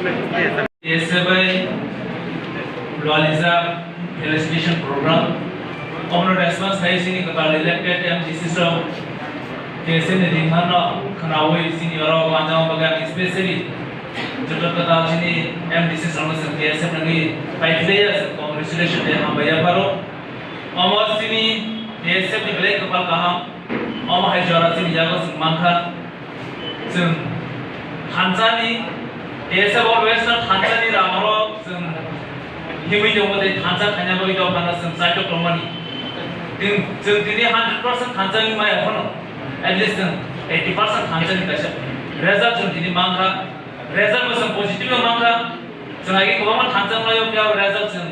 DSFI Dualism Felicitation Program. Omno response hai sini kata elected MDC so DSFI ni mana kanawi sini orang wanjang bagai especially jatuh kata sini MDC sama se DSFI lagi baik players congratulations deh हम भैया करो और sini DSFI di belai kepal kaham और hai juara sini jago semangka sem Hansani DSFI always not Hansani ramaro sem hiwi jombo de Hansan kanya bagi jawab panas sem satu kompani din sem tini 100% Hansani maya kono at least 80% Hansani kasih result sem tini mangka result sem positif mangka sem lagi kawan Hansan layo kya result sem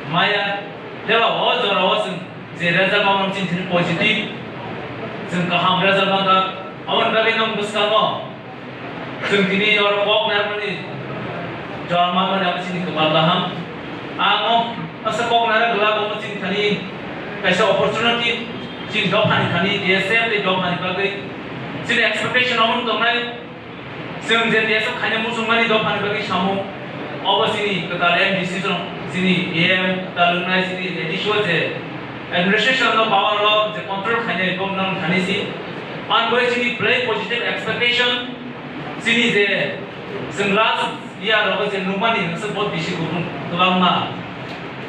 maya lewa oh jora oh sem je result kawan tini positif sem kaham result mangka awan kali nam buskamo जों दिनै और pop नारमनि जरमा मन आमसिनि कबालाहाम आङो अस pop नार गला गमसिन थानि कैसे opportunity जिन job हानि थानि DSF ले जॉब हानि बागै जिन एक्सपेक्टेशन अमन कमनाय जों जे DSF खायनो मुसुमानि जॉब हानि बागै सामु अबसिनि कताल MDC जों जिनि AM तालुनाय जिनि एडिशनल जे एडमिनिस्ट्रेशन नो पावर लो जे कंट्रोल खायनो गम नन थानिसि आन बै जिनि play positive expectation sini je senglas ia rogo je numani nse bot bisi gubun tobang ma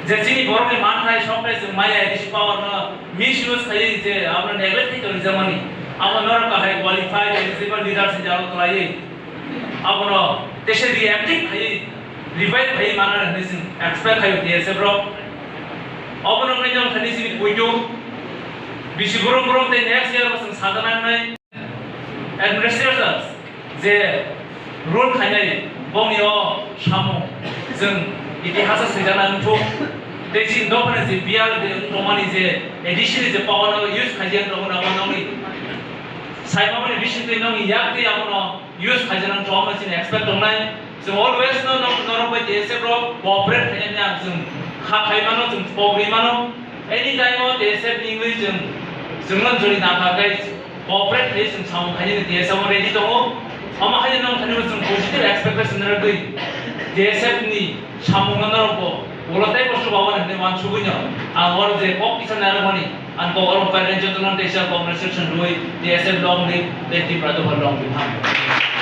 je sini borok ni man khai shop je maya dis power na misuse khai je apna neglect kai kori jamani amon nor ka hai qualified eligible leader se jalo tolai apno deshe reactive khai revive khai mana nisin expect khai DSF ro apno ngai jam thani sini poito bisi borom te next year basang sadana nai administrators जे role खायनाय बंनियो सामु जों इतिहास सैजानानै थु देसिन दफने जे बियाल दे तमानि जे additional जे power use खायजेन दङना मानोनि साइमानि बिसिन दे नङि याक दे आमनो use खायजेन तमानि जे expect दंनाय जों always no नरबाय DSF रो cooperate खायना जों खा खायमानो जों प्रग्रामानो एनी टाइम DSF इंग्लिश जों जरि नाथाखाय कोऑपरेट खाय जों सामु खायनो DSF रेडी दङ ama haja nang thani basung positive expectation na goi DSF ni samung na ro bolotai bostu bawan ne wan sugunya awar je kok kisan na mani an ko or parent jotonan tesa conversation roi DSF long ni 80 prado long bi